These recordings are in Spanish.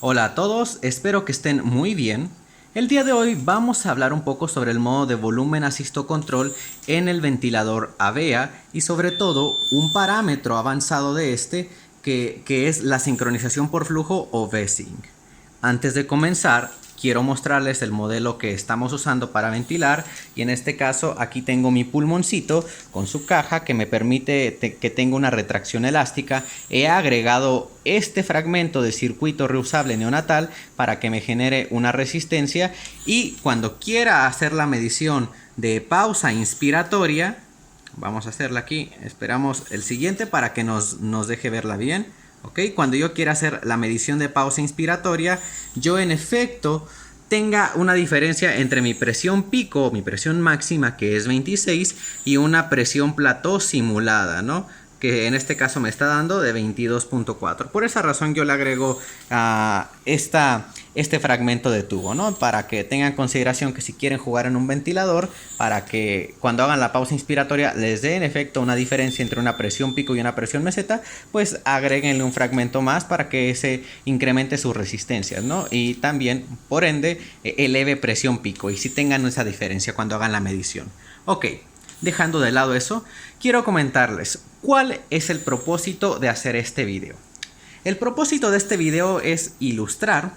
Hola a todos, espero que estén muy bien. El día de hoy vamos a hablar un poco sobre el modo de volumen asisto control en el ventilador AVEA y sobre todo un parámetro avanzado de este que es la sincronización por flujo o V-Sync. Antes de comenzar, quiero mostrarles el modelo que estamos usando para ventilar y en este caso aquí tengo mi pulmoncito con su caja que me permite que tenga una retracción elástica. He agregado este fragmento de circuito reusable neonatal para que me genere una resistencia y cuando quiera hacer la medición de pausa inspiratoria, vamos a hacerla aquí, esperamos el siguiente para que nos deje verla bien. ¿Okay? Cuando yo quiera hacer la medición de pausa inspiratoria, yo en efecto tenga una diferencia entre mi presión pico, mi presión máxima que es 26 y una presión plató simulada, ¿no? Que en este caso me está dando de 22.4. Por esa razón yo le agrego este fragmento de tubo, ¿no? Para que tengan consideración que si quieren jugar en un ventilador, para que cuando hagan la pausa inspiratoria les dé en efecto una diferencia entre una presión pico y una presión meseta, pues agréguenle un fragmento más para que se incremente sus resistencias, ¿no? Y también, por ende, eleve presión pico y si tengan esa diferencia cuando hagan la medición. Ok. Dejando de lado eso, quiero comentarles cuál es el propósito de hacer este video. El propósito de este video es ilustrar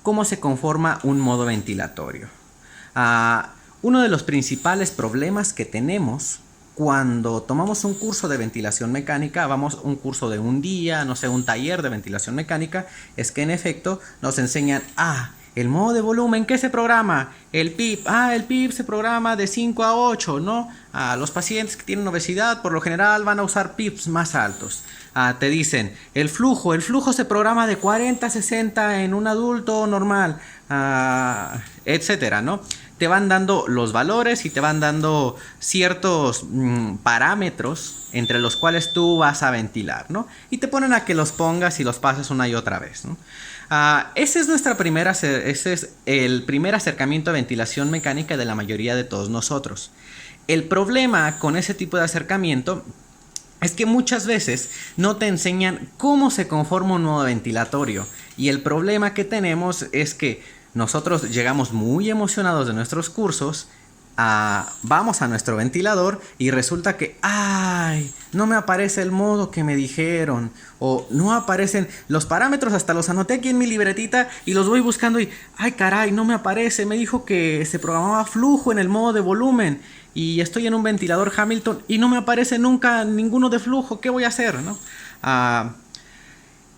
cómo se conforma un modo ventilatorio. Uno de los principales problemas que tenemos cuando tomamos un curso de ventilación mecánica, vamos a un curso de un día, no sé, un taller de ventilación mecánica, es que en efecto nos enseñan el modo de volumen, ¿qué se programa? El PIP. El PIP se programa de 5 a 8, ¿no? Los pacientes que tienen obesidad por lo general van a usar PIPs más altos. Te dicen, el flujo se programa de 40 a 60 en un adulto normal, etcétera, ¿no? Te van dando los valores y te van dando ciertos parámetros entre los cuales tú vas a ventilar, ¿no? Y te ponen a que los pongas y los pases una y otra vez, ¿no? Ese es el primer acercamiento a ventilación mecánica de la mayoría de todos nosotros. El problema con ese tipo de acercamiento es que muchas veces no te enseñan cómo se conforma un modo ventilatorio. Y el problema que tenemos es que nosotros llegamos muy emocionados de nuestros cursos, vamos a nuestro ventilador y resulta que no me aparece el modo que me dijeron, o no aparecen los parámetros, hasta los anoté aquí en mi libretita y los voy buscando y caray, no me aparece, me dijo que se programaba flujo en el modo de volumen y estoy en un ventilador Hamilton y no me aparece nunca ninguno de flujo. ¿Qué voy a hacer, no?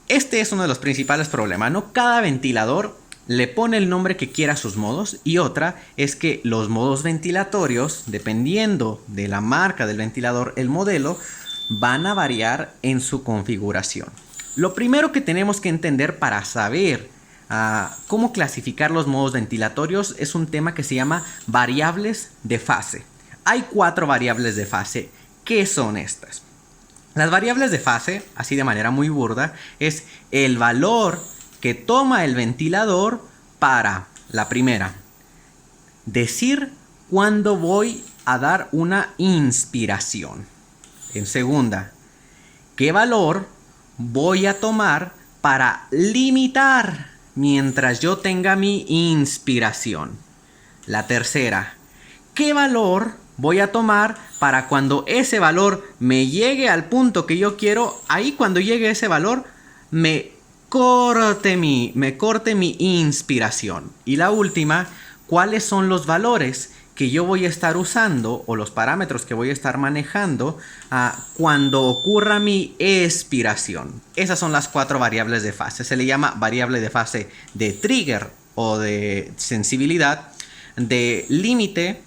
Este es uno de los principales problemas, ¿no? Cada ventilador le pone el nombre que quiera a sus modos y otra es que los modos ventilatorios, dependiendo de la marca del ventilador, el modelo, van a variar en su configuración. Lo primero que tenemos que entender para saber cómo clasificar los modos ventilatorios es un tema que se llama variables de fase. Hay 4 variables de fase. ¿Qué son estas? Las variables de fase, así de manera muy burda, es el valor que toma el ventilador para, la primera, decir cuándo voy a dar una inspiración. En segunda, qué valor voy a tomar para limitar mientras yo tenga mi inspiración. La tercera, qué valor voy a tomar para cuando ese valor me llegue al punto que yo quiero, ahí cuando llegue ese valor me corte mi inspiración. Y la última, ¿cuáles son los valores que yo voy a estar usando o los parámetros que voy a estar manejando cuando ocurra mi expiración? Esas son las 4 variables de fase. Se le llama variable de fase de trigger o de sensibilidad, de límite,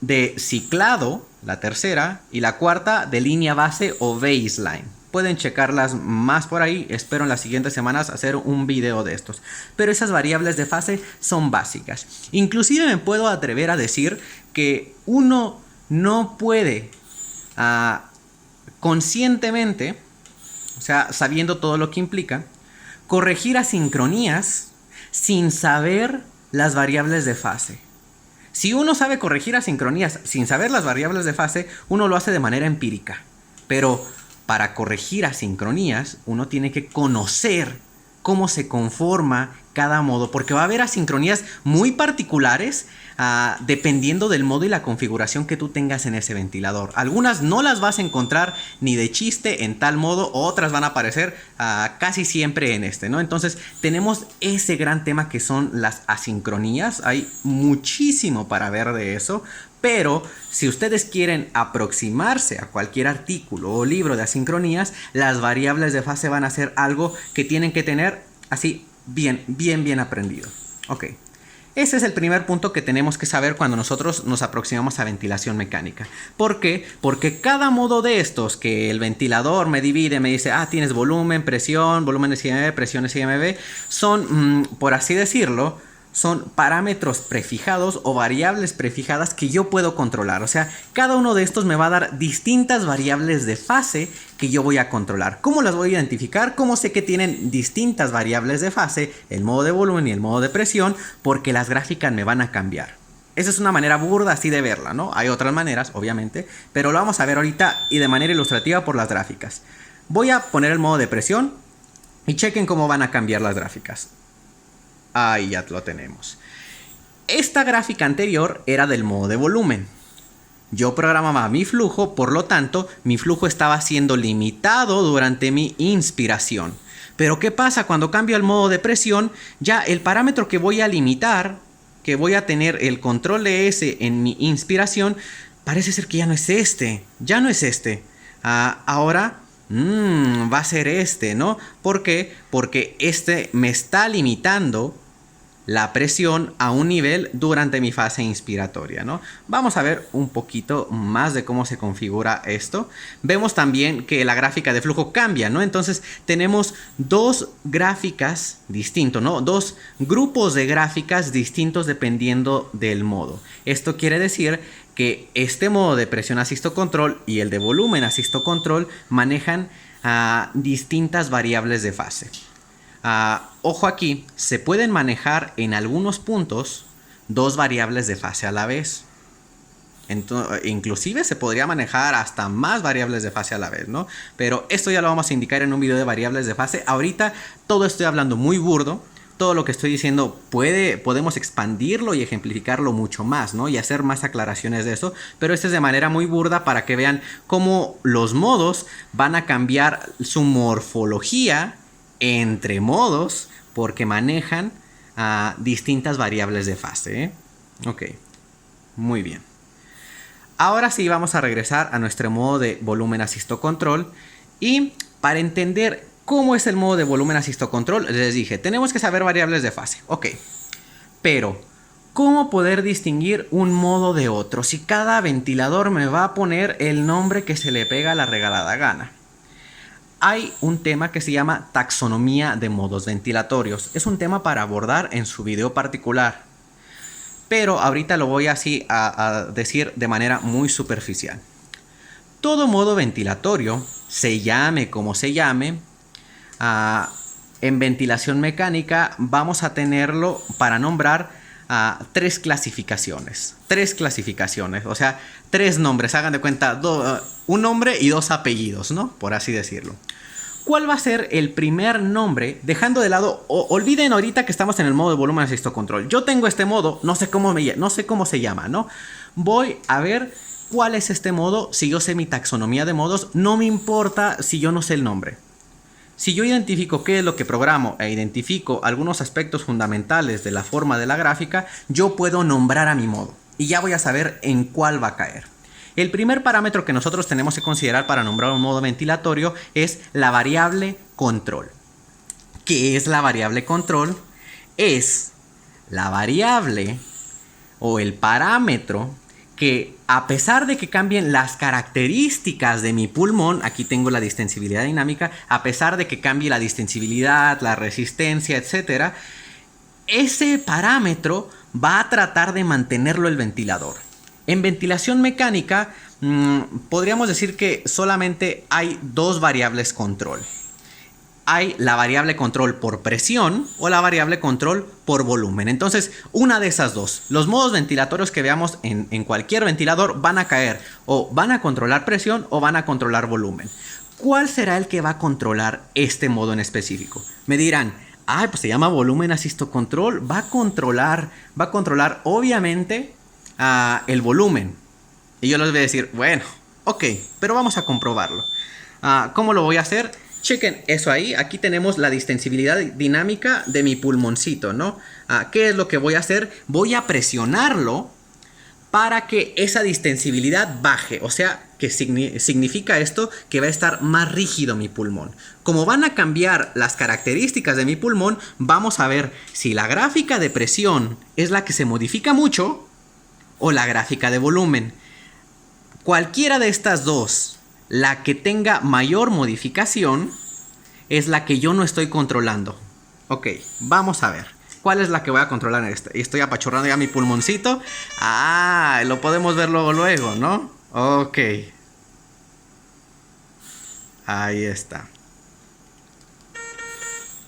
de ciclado, la tercera, y la cuarta de línea base o baseline. Pueden checarlas más por ahí, espero en las siguientes semanas hacer un video de estos. Pero esas variables de fase son básicas. Inclusive me puedo atrever a decir que uno no puede conscientemente, o sea, sabiendo todo lo que implica, corregir asincronías sin saber las variables de fase. Si uno sabe corregir asincronías sin saber las variables de fase, uno lo hace de manera empírica. Pero para corregir asincronías, uno tiene que conocer cómo se conforma cada modo, porque va a haber asincronías muy particulares dependiendo del modo y la configuración que tú tengas en ese ventilador. Algunas no las vas a encontrar ni de chiste en tal modo, otras van a aparecer casi siempre en este, ¿no? Entonces tenemos ese gran tema que son las asincronías. Hay muchísimo para ver de eso, pero si ustedes quieren aproximarse a cualquier artículo o libro de asincronías, las variables de fase van a ser algo que tienen que tener así bien aprendido. Ok. Ese es el primer punto que tenemos que saber cuando nosotros nos aproximamos a ventilación mecánica. ¿Por qué? Porque cada modo de estos que el ventilador me divide, me dice, tienes volumen, presión, volúmenes IMB, presiones IMB, son, por así decirlo, son parámetros prefijados o variables prefijadas que yo puedo controlar. O sea, cada uno de estos me va a dar distintas variables de fase que yo voy a controlar. ¿Cómo las voy a identificar? ¿Cómo sé que tienen distintas variables de fase, el modo de volumen y el modo de presión? Porque las gráficas me van a cambiar. Esa es una manera burda así de verla, ¿no? Hay otras maneras, obviamente, pero lo vamos a ver ahorita y de manera ilustrativa por las gráficas. Voy a poner el modo de presión y chequen cómo van a cambiar las gráficas. Ahí ya lo tenemos. Esta gráfica anterior era del modo de volumen. Yo programaba mi flujo, por lo tanto, mi flujo estaba siendo limitado durante mi inspiración. Pero ¿qué pasa cuando cambio al modo de presión? Ya el parámetro que voy a limitar, que voy a tener el control de ese en mi inspiración, parece ser que ya no es este. Ya no es este. Ahora va a ser este, ¿no? ¿Por qué? Porque este me está limitando la presión a un nivel durante mi fase inspiratoria, ¿no? Vamos a ver un poquito más de cómo se configura esto. Vemos también que la gráfica de flujo cambia, ¿no? Entonces tenemos dos gráficas distintos, ¿no? Dos grupos de gráficas distintos dependiendo del modo. Esto quiere decir que este modo de presión asisto control y el de volumen asisto control manejan distintas variables de fase. Ojo aquí, se pueden manejar en algunos puntos dos variables de fase a la vez. Inclusive se podría manejar hasta más variables de fase a la vez, ¿no? Pero esto ya lo vamos a indicar en un video de variables de fase. Ahorita todo estoy hablando muy burdo. Todo lo que estoy diciendo podemos expandirlo y ejemplificarlo mucho más, ¿no? Y hacer más aclaraciones de eso. Pero esto es de manera muy burda para que vean cómo los modos van a cambiar su morfología entre modos porque manejan distintas variables de fase, ¿eh? Ok, muy bien. Ahora sí vamos a regresar a nuestro modo de volumen asisto control. Y para entender cómo es el modo de volumen asisto control, les dije, tenemos que saber variables de fase. Ok, pero ¿cómo poder distinguir un modo de otro si cada ventilador me va a poner el nombre que se le pega a la regalada gana? Hay un tema que se llama taxonomía de modos ventilatorios. Es un tema para abordar en su video particular. Pero ahorita lo voy así a decir de manera muy superficial. Todo modo ventilatorio, se llame como se llame, en ventilación mecánica vamos a tenerlo para nombrar tres clasificaciones. O sea, tres nombres. Hagan de cuenta, un nombre y dos apellidos, ¿no? Por así decirlo. ¿Cuál va a ser el primer nombre? Dejando de lado, olviden ahorita que estamos en el modo de volumen asisto control. Yo tengo este modo, no sé cómo se llama, ¿no? Voy a ver cuál es este modo. Si yo sé mi taxonomía de modos, no me importa si yo no sé el nombre. Si yo identifico qué es lo que programo e identifico algunos aspectos fundamentales de la forma de la gráfica, yo puedo nombrar a mi modo y ya voy a saber en cuál va a caer. El primer parámetro que nosotros tenemos que considerar para nombrar un modo ventilatorio es la variable control. ¿Qué es la variable control? Es la variable o el parámetro que, a pesar de que cambien las características de mi pulmón, aquí tengo la distensibilidad dinámica, a pesar de que cambie la distensibilidad, la resistencia, etc., ese parámetro va a tratar de mantenerlo el ventilador. En ventilación mecánica, podríamos decir que solamente hay dos variables control. Hay la variable control por presión o la variable control por volumen. Entonces, una de esas dos. Los modos ventilatorios que veamos en cualquier ventilador van a caer o van a controlar presión o van a controlar volumen. ¿Cuál será el que va a controlar este modo en específico? Me dirán, Ay, pues se llama volumen asisto control. Va a controlar obviamente el volumen. Y yo les voy a decir, bueno, ok, pero vamos a comprobarlo. ¿Cómo lo voy a hacer? Chequen eso ahí. Aquí tenemos la distensibilidad dinámica de mi pulmoncito, ¿no? ¿Qué es lo que voy a hacer? Voy a presionarlo para que esa distensibilidad baje. O sea, que significa esto que va a estar más rígido mi pulmón. Como van a cambiar las características de mi pulmón, vamos a ver si la gráfica de presión es la que se modifica mucho o la gráfica de volumen. Cualquiera de estas dos, la que tenga mayor modificación, es la que yo no estoy controlando. Ok, vamos a ver. ¿Cuál es la que voy a controlar en esta? Y estoy apachurrando ya mi pulmoncito. Lo podemos ver luego, ¿no? Ok. Ahí está.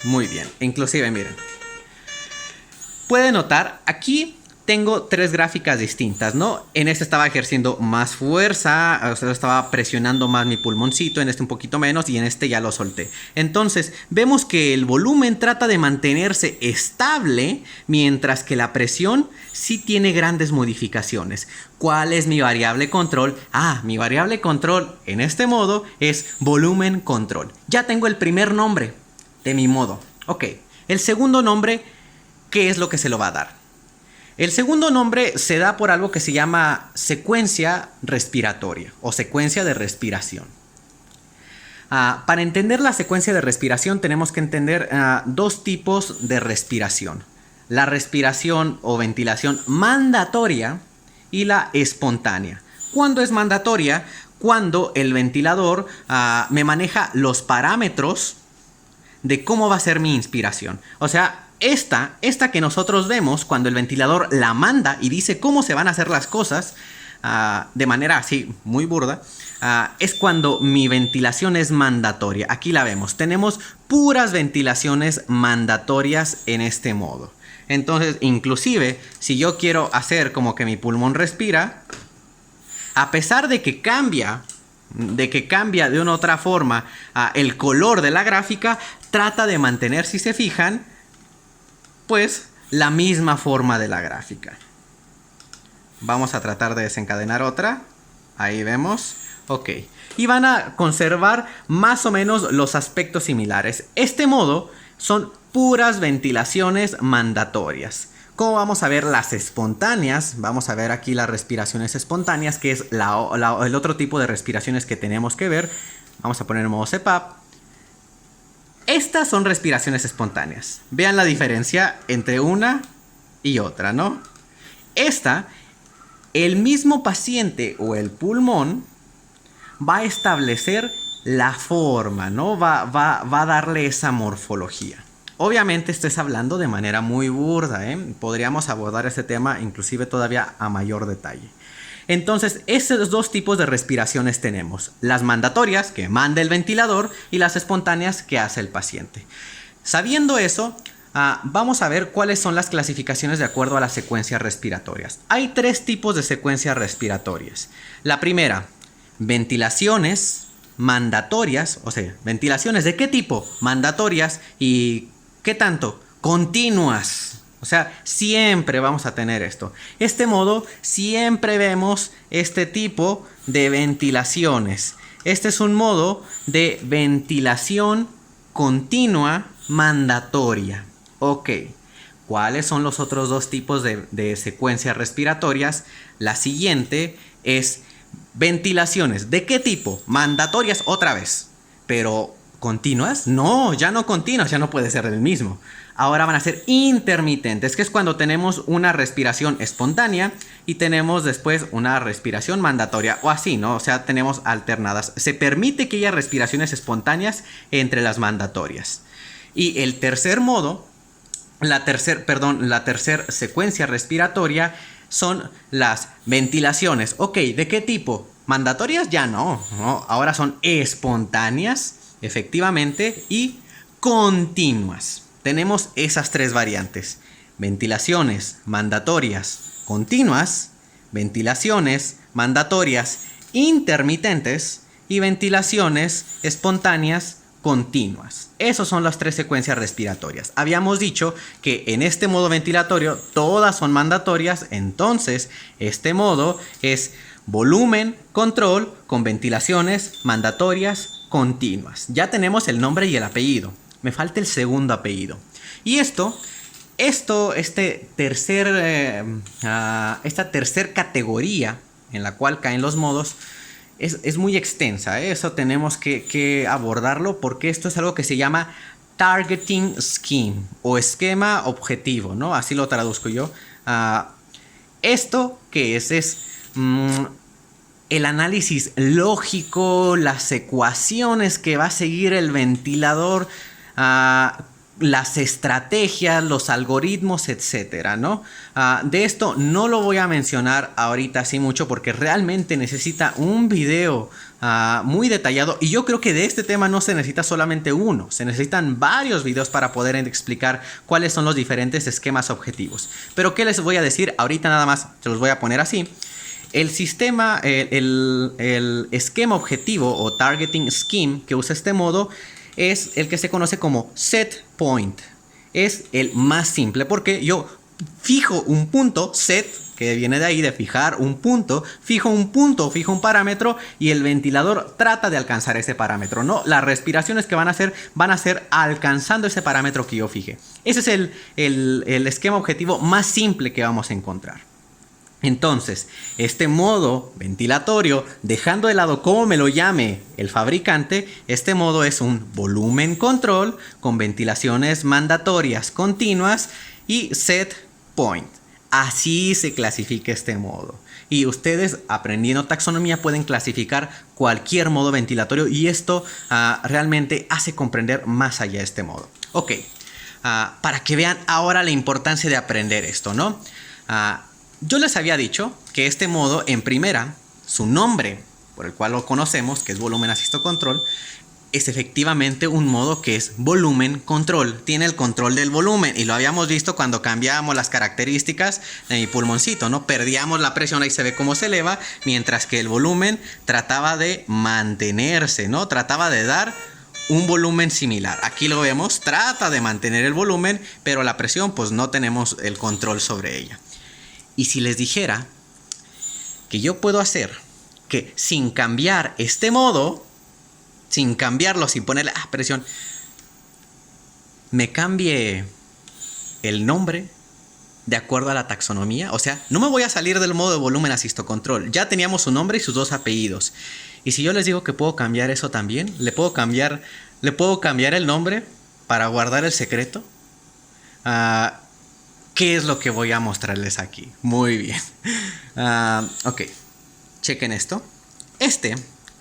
Muy bien. Inclusive, miren. Pueden notar, aquí tengo tres gráficas distintas, ¿no? En este estaba ejerciendo más fuerza, o sea, estaba presionando más mi pulmoncito, en este un poquito menos y en este ya lo solté. Entonces, vemos que el volumen trata de mantenerse estable, mientras que la presión sí tiene grandes modificaciones. ¿Cuál es mi variable control? Mi variable control en este modo es volumen control. Ya tengo el primer nombre de mi modo. Ok, el segundo nombre, ¿qué es lo que se lo va a dar? El segundo nombre se da por algo que se llama secuencia respiratoria o secuencia de respiración. Para entender la secuencia de respiración tenemos que entender dos tipos de respiración. La respiración o ventilación mandatoria y la espontánea. ¿Cuándo es mandatoria? Cuando el ventilador me maneja los parámetros de cómo va a ser mi inspiración. O sea, esta que nosotros vemos cuando el ventilador la manda y dice cómo se van a hacer las cosas de manera así muy burda, es cuando mi ventilación es mandatoria. Aquí la vemos, tenemos puras ventilaciones mandatorias en este modo. Entonces, inclusive, si yo quiero hacer como que mi pulmón respira, a pesar de que cambia de una u otra forma el color de la gráfica, trata de mantener, si se fijan, pues la misma forma de la gráfica. Vamos a tratar de desencadenar otra. Ahí vemos. Ok. Y van a conservar más o menos los aspectos similares. Este modo son puras ventilaciones mandatorias. ¿Cómo vamos a ver las espontáneas? Vamos a ver aquí las respiraciones espontáneas, que es el otro tipo de respiraciones que tenemos que ver. Vamos a poner en modo CPAP. Estas son respiraciones espontáneas. Vean la diferencia entre una y otra, ¿no? El mismo paciente o el pulmón va a establecer la forma, ¿no? Va a darle esa morfología. Obviamente estás hablando de manera muy burda, ¿eh? Podríamos abordar este tema inclusive todavía a mayor detalle. Entonces, esos dos tipos de respiraciones tenemos. Las mandatorias, que manda el ventilador, y las espontáneas, que hace el paciente. Sabiendo eso, vamos a ver cuáles son las clasificaciones de acuerdo a las secuencias respiratorias. Hay tres tipos de secuencias respiratorias. La primera, ventilaciones mandatorias, o sea, ventilaciones ¿de qué tipo? Mandatorias. ¿Y qué tanto? Continuas. O sea, siempre vamos a tener esto. Este modo, siempre vemos este tipo de ventilaciones. Este es un modo de ventilación continua mandatoria. Ok. ¿Cuáles son los otros dos tipos de secuencias respiratorias? La siguiente es ventilaciones. ¿De qué tipo? Mandatorias otra vez. Pero ¿continuas? No, ya no continuas, ya no puede ser el mismo. Ahora van a ser intermitentes, que es cuando tenemos una respiración espontánea y tenemos después una respiración mandatoria, o así, ¿no? O sea, tenemos alternadas. Se permite que haya respiraciones espontáneas entre las mandatorias. Y el tercer modo, la tercera secuencia respiratoria son las ventilaciones. Ok, ¿de qué tipo? Mandatorias ya no, ahora son espontáneas, efectivamente, y continuas. Tenemos esas tres variantes: ventilaciones mandatorias continuas, ventilaciones mandatorias intermitentes y ventilaciones espontáneas continuas. Esas son las 3 secuencias respiratorias. Habíamos dicho que en este modo ventilatorio todas son mandatorias, entonces este modo es volumen control con ventilaciones mandatorias continuas. Ya tenemos el nombre y el apellido. Me falta el segundo apellido. Y esta tercer categoría en la cual caen los modos es muy extensa, ¿eh? Eso tenemos que abordarlo porque esto es algo que se llama Targeting Scheme o esquema objetivo, ¿no? Así lo traduzco yo. Esto que es el análisis lógico, las ecuaciones que va a seguir el ventilador, las estrategias, los algoritmos, etcétera, ¿no? De esto no lo voy a mencionar ahorita así mucho porque realmente necesita un video muy detallado, y yo creo que de este tema no se necesita solamente uno, se necesitan varios videos para poder explicar cuáles son los diferentes esquemas objetivos. Pero ¿qué les voy a decir? Ahorita nada más se los voy a poner así. El sistema, el esquema objetivo o targeting scheme que usa este modo es el que se conoce como set point. Es el más simple porque yo fijo un punto, set, que viene de ahí de fijar un punto, fijo un parámetro y el ventilador trata de alcanzar ese parámetro, ¿no? Las respiraciones que van a ser alcanzando ese parámetro que yo fije. Ese es el esquema objetivo más simple que vamos a encontrar. Entonces, este modo ventilatorio, dejando de lado cómo me lo llame el fabricante, este modo es un volumen control con ventilaciones mandatorias continuas y set point. Así se clasifica este modo. Y ustedes, aprendiendo taxonomía, pueden clasificar cualquier modo ventilatorio y esto realmente hace comprender más allá de este modo. Ok, para que vean ahora la importancia de aprender esto, ¿no? Yo les había dicho que este modo, en primera, su nombre, por el cual lo conocemos, que es volumen asisto control, es efectivamente un modo que es volumen control. Tiene el control del volumen y lo habíamos visto cuando cambiábamos las características de mi pulmoncito, ¿no? Perdíamos la presión, ahí se ve cómo se eleva, mientras que el volumen trataba de mantenerse, ¿no? Trataba de dar un volumen similar. Aquí lo vemos, trata de mantener el volumen, pero la presión pues no tenemos el control sobre ella. Y si les dijera que yo puedo hacer que sin cambiar este modo, sin cambiarlo, sin ponerle presión, me cambie el nombre de acuerdo a la taxonomía. O sea, no me voy a salir del modo de volumen asisto control. Ya teníamos su nombre y sus 2 apellidos. Y si yo les digo que puedo cambiar eso también, le puedo cambiar el nombre para guardar el secreto. ¿Qué es lo que voy a mostrarles aquí? Muy bien. Ok, chequen esto. Este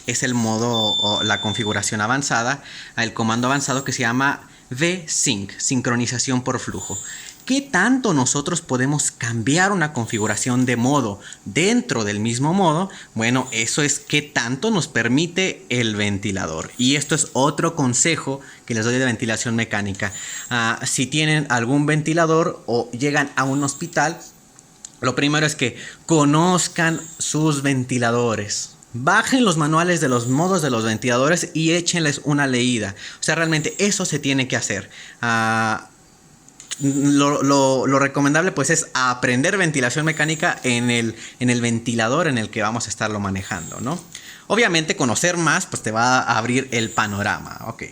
es el modo o la configuración avanzada, el comando avanzado que se llama vsync, sincronización por flujo. ¿Qué tanto nosotros podemos cambiar una configuración de modo dentro del mismo modo? Bueno, eso es qué tanto nos permite el ventilador. Y esto es otro consejo que les doy de ventilación mecánica. Si tienen algún ventilador o llegan a un hospital, lo primero es que conozcan sus ventiladores. Bajen los manuales de los modos de los ventiladores y échenles una leída. O sea, realmente eso se tiene que hacer. Lo recomendable pues es aprender ventilación mecánica en el ventilador en el que vamos a estarlo manejando, ¿no? Obviamente conocer más pues te va a abrir el panorama. Ok,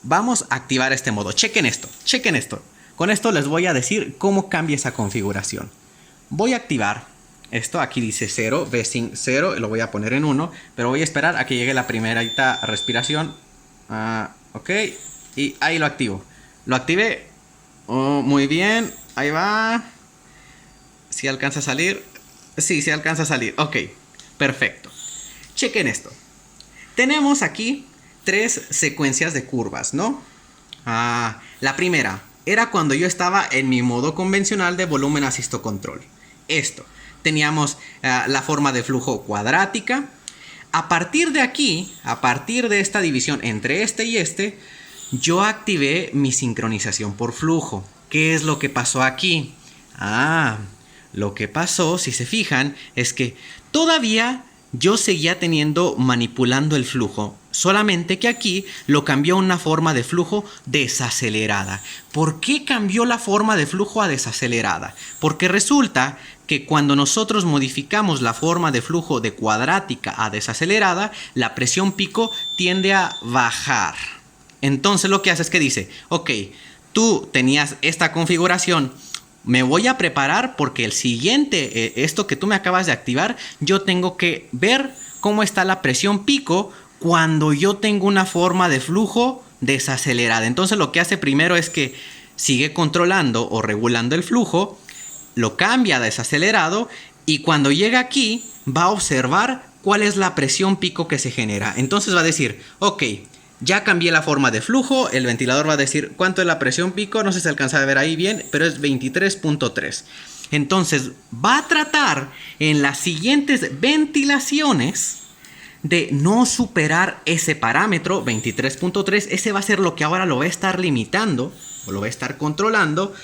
vamos a activar este modo. Chequen esto. Con esto les voy a decir cómo cambia esa configuración. Voy a activar esto, aquí dice 0, vsync 0, lo voy a poner en 1, pero voy a esperar a que llegue la primera respiración. Ok, y ahí lo activo. Lo activé. Oh, muy bien, ahí va. ¿Sí alcanza a salir? Sí, sí alcanza a salir. Ok, perfecto. Chequen esto. Tenemos aquí 3 secuencias de curvas, ¿no? La primera era cuando yo estaba en mi modo convencional de volumen asisto control. Esto. Teníamos la forma de flujo cuadrática. A partir de aquí, a partir de esta división entre este y este, yo activé mi sincronización por flujo. ¿Qué es lo que pasó aquí? Lo que pasó, si se fijan, es que todavía yo seguía manipulando el flujo Solamente que aquí lo cambió a una forma de flujo desacelerada. ¿Por qué cambió la forma de flujo a desacelerada? Porque resulta que cuando nosotros modificamos la forma de flujo de cuadrática a desacelerada, la presión pico tiende a bajar. Entonces lo que hace es que dice, ok, tú tenías esta configuración, me voy a preparar porque el siguiente, esto que tú me acabas de activar, yo tengo que ver cómo está la presión pico cuando yo tengo una forma de flujo desacelerada. Entonces lo que hace primero es que sigue controlando o regulando el flujo, lo cambia a desacelerado y cuando llega aquí va a observar cuál es la presión pico que se genera. Entonces va a decir, ok, ya cambié la forma de flujo, el ventilador va a decir cuánto es la presión pico, no sé si se alcanza a ver ahí bien, pero es 23.3. Entonces va a tratar en las siguientes ventilaciones de no superar ese parámetro 23.3. Ese va a ser lo que ahora lo va a estar limitando o lo va a estar controlando,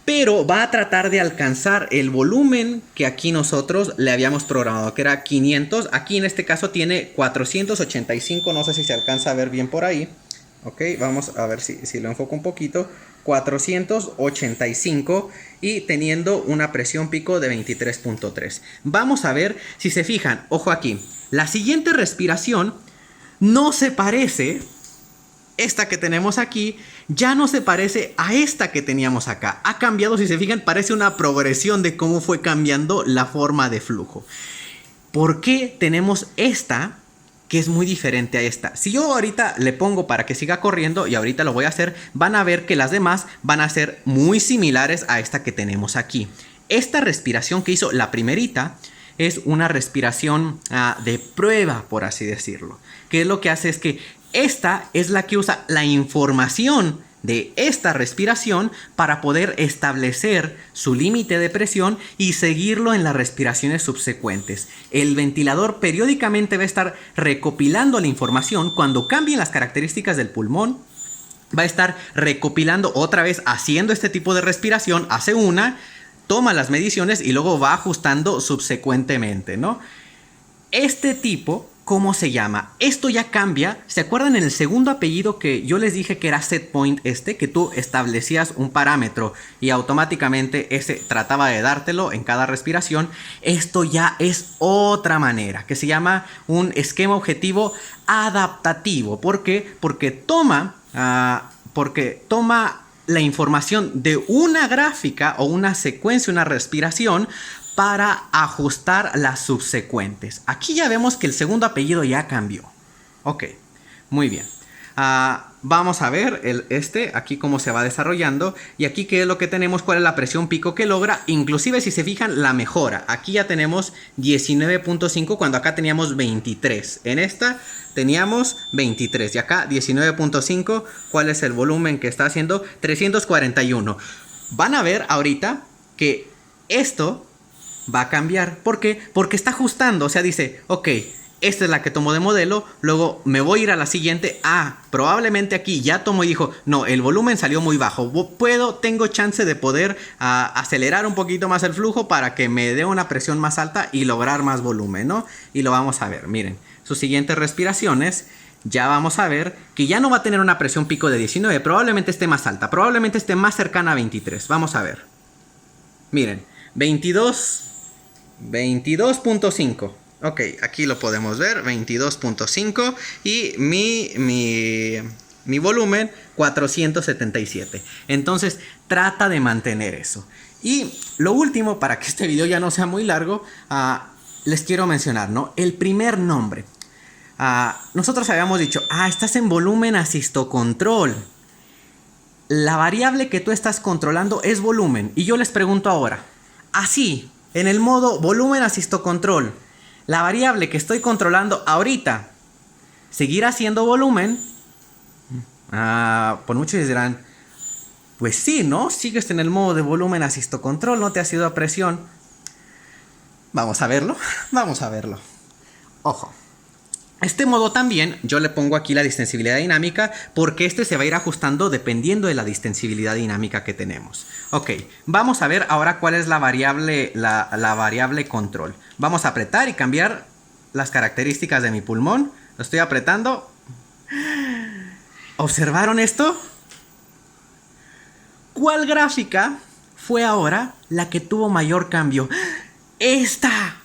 pero va a tratar de alcanzar el volumen que aquí nosotros le habíamos programado, que era 500. Aquí en este caso tiene 485, no sé si se alcanza a ver bien por ahí. Ok, vamos a ver si lo enfoco un poquito. 485 y teniendo una presión pico de 23.3. Vamos a ver si se fijan, ojo aquí, la siguiente respiración no se parece, esta que tenemos aquí, ya no se parece a esta que teníamos acá. Ha cambiado, si se fijan, parece una progresión de cómo fue cambiando la forma de flujo. ¿Por qué tenemos esta que es muy diferente a esta? Si yo ahorita le pongo para que siga corriendo, y ahorita lo voy a hacer, van a ver que las demás van a ser muy similares a esta que tenemos aquí. Esta respiración que hizo la primerita es una respiración de prueba, por así decirlo. Que es lo que hace es que esta es la que usa la información de esta respiración para poder establecer su límite de presión y seguirlo en las respiraciones subsecuentes. El ventilador periódicamente va a estar recopilando la información. Cuando cambien las características del pulmón, va a estar recopilando otra vez, haciendo este tipo de respiración, hace una, toma las mediciones y luego va ajustando subsecuentemente, ¿no? Este tipo, ¿cómo se llama? Esto ya cambia. ¿Se acuerdan en el segundo apellido que yo les dije que era set point que tú establecías un parámetro y automáticamente ese trataba de dártelo en cada respiración? Esto ya es otra manera, que se llama un esquema objetivo adaptativo. ¿Por qué? Porque toma la información de una gráfica o una secuencia, una respiración, para ajustar las subsecuentes. Aquí ya vemos que el segundo apellido ya cambió. Ok, muy bien. Vamos a ver aquí cómo se va desarrollando. Y aquí qué es lo que tenemos, cuál es la presión pico que logra. Inclusive si se fijan la mejora. Aquí ya tenemos 19.5 cuando acá teníamos 23. En esta teníamos 23 y acá 19.5. ¿Cuál es el volumen que está haciendo? 341. Van a ver ahorita que esto va a cambiar. ¿Por qué? Porque está ajustando. O sea, dice, ok, esta es la que tomo de modelo, luego me voy a ir a la siguiente. Probablemente aquí ya tomó y dijo, no, el volumen salió muy bajo. Tengo chance de poder acelerar un poquito más el flujo para que me dé una presión más alta y lograr más volumen, ¿no? Y lo vamos a ver, miren, sus siguientes respiraciones. Ya vamos a ver que ya no va a tener una presión pico de 19, probablemente esté más alta, probablemente esté más cercana a 23. Vamos a ver. Miren, 22.5. Ok, aquí lo podemos ver, 22.5 y mi volumen 477. Entonces trata de mantener eso. Y lo último, para que este video ya no sea muy largo, les quiero mencionar, ¿no? El primer nombre. Nosotros habíamos dicho, estás en volumen asistocontrol. La variable que tú estás controlando es volumen. Y yo les pregunto ahora, así, en el modo volumen asistocontrol, la variable que estoy controlando ahorita, ¿seguirá siendo volumen? Por muchos dirán, pues sí, ¿no? Sigues en el modo de volumen asistocontrol, no te has ido a presión. Vamos a verlo, vamos a verlo. Ojo. Este modo también, yo le pongo aquí la distensibilidad dinámica porque este se va a ir ajustando dependiendo de la distensibilidad dinámica que tenemos. Ok, vamos a ver ahora cuál es la variable, la variable control. Vamos a apretar y cambiar las características de mi pulmón. Lo estoy apretando ¿Observaron esto? ¿Cuál gráfica fue ahora la que tuvo mayor cambio? Esta.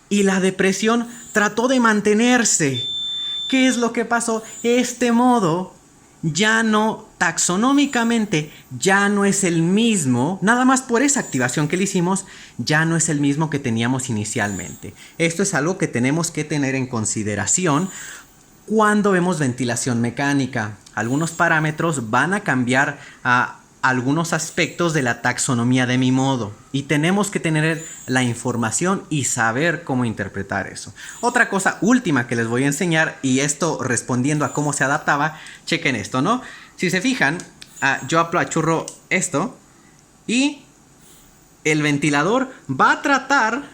Y la depresión trató de mantenerse. ¿Qué es lo que pasó? Este modo ya no, taxonómicamente, ya no es el mismo, nada más por esa activación que le hicimos, ya no es el mismo que teníamos inicialmente. Esto es algo que tenemos que tener en consideración cuando vemos ventilación mecánica. Algunos parámetros van a cambiar a algunos aspectos de la taxonomía de mi modo y tenemos que tener la información y saber cómo interpretar eso. Otra cosa última que les voy a enseñar, y esto respondiendo a cómo se adaptaba, chequen esto, ¿no? Si se fijan, yo apachurro esto y el ventilador va a tratar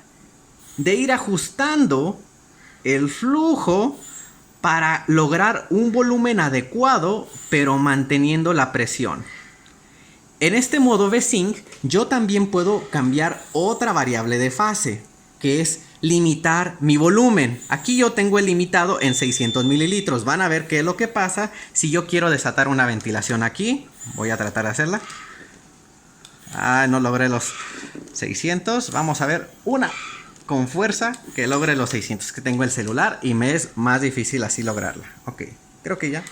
de ir ajustando el flujo para lograr un volumen adecuado, pero manteniendo la presión. En este modo V-Sync, yo también puedo cambiar otra variable de fase, que es limitar mi volumen. Aquí yo tengo el limitado en 600 mililitros. Van a ver qué es lo que pasa si yo quiero desatar una ventilación aquí. Voy a tratar de hacerla. No logré los 600. Vamos a ver una con fuerza que logre los 600, que tengo el celular y me es más difícil así lograrla. Ok, creo que ya.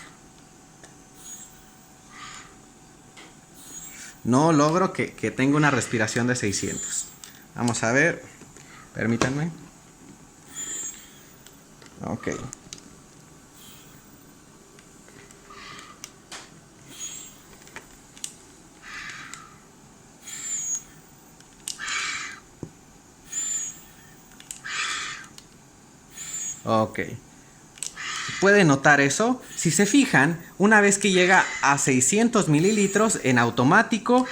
No logro que tenga una respiración de 600. Vamos a ver. Permítanme. Ok. Ok. ¿Pueden notar eso? Si se fijan, una vez que llega a 600 mililitros en automático,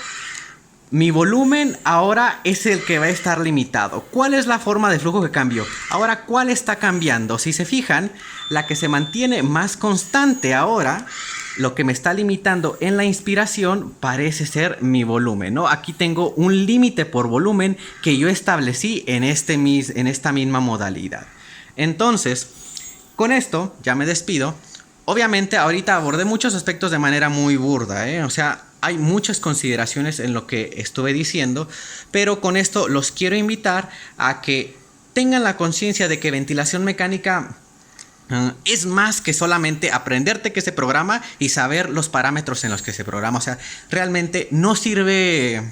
mi volumen ahora es el que va a estar limitado. ¿Cuál es la forma de flujo que cambió? Ahora, ¿cuál está cambiando? Si se fijan, la que se mantiene más constante ahora, lo que me está limitando en la inspiración parece ser mi volumen, ¿no? Aquí tengo un límite por volumen que yo establecí en esta misma modalidad. Entonces, con esto ya me despido. Obviamente ahorita abordé muchos aspectos de manera muy burda, O sea, hay muchas consideraciones en lo que estuve diciendo, pero con esto los quiero invitar a que tengan la conciencia de que ventilación mecánica es más que solamente aprenderte que se programa y saber los parámetros en los que se programa. O sea, realmente no sirve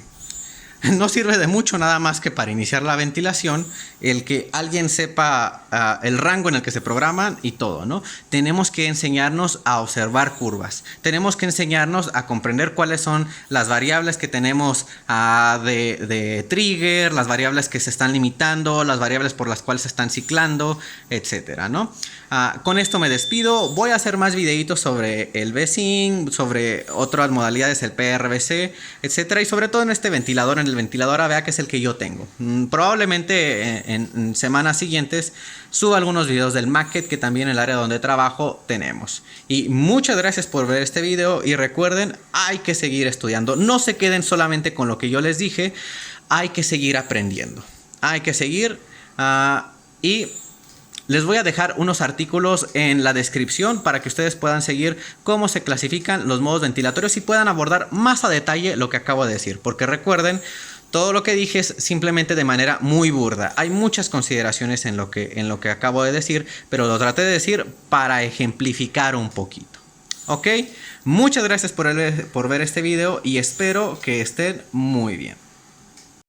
de mucho nada más que para iniciar la ventilación el que alguien sepa el rango en el que se programan y todo, ¿no? Tenemos que enseñarnos a observar curvas. Tenemos que enseñarnos a comprender cuáles son las variables que tenemos de trigger, las variables que se están limitando, las variables por las cuales se están ciclando, etcétera, ¿no? Con esto me despido. Voy a hacer más videitos sobre el V-Sync, sobre otras modalidades, el PRVC, etcétera, y sobre todo en este ventilador, en el ventilador AVEA, que es el que yo tengo. Probablemente en semanas siguientes suba algunos videos del Maquet, que también en el área donde trabajo tenemos. Y muchas gracias por ver este video y recuerden, hay que seguir estudiando. No se queden solamente con lo que yo les dije, hay que seguir aprendiendo. Hay que seguir y les voy a dejar unos artículos en la descripción para que ustedes puedan seguir cómo se clasifican los modos ventilatorios y puedan abordar más a detalle lo que acabo de decir. Porque recuerden, todo lo que dije es simplemente de manera muy burda. Hay muchas consideraciones en lo que acabo de decir, pero lo traté de decir para ejemplificar un poquito. ¿Ok? Muchas gracias por ver este video y espero que estén muy bien.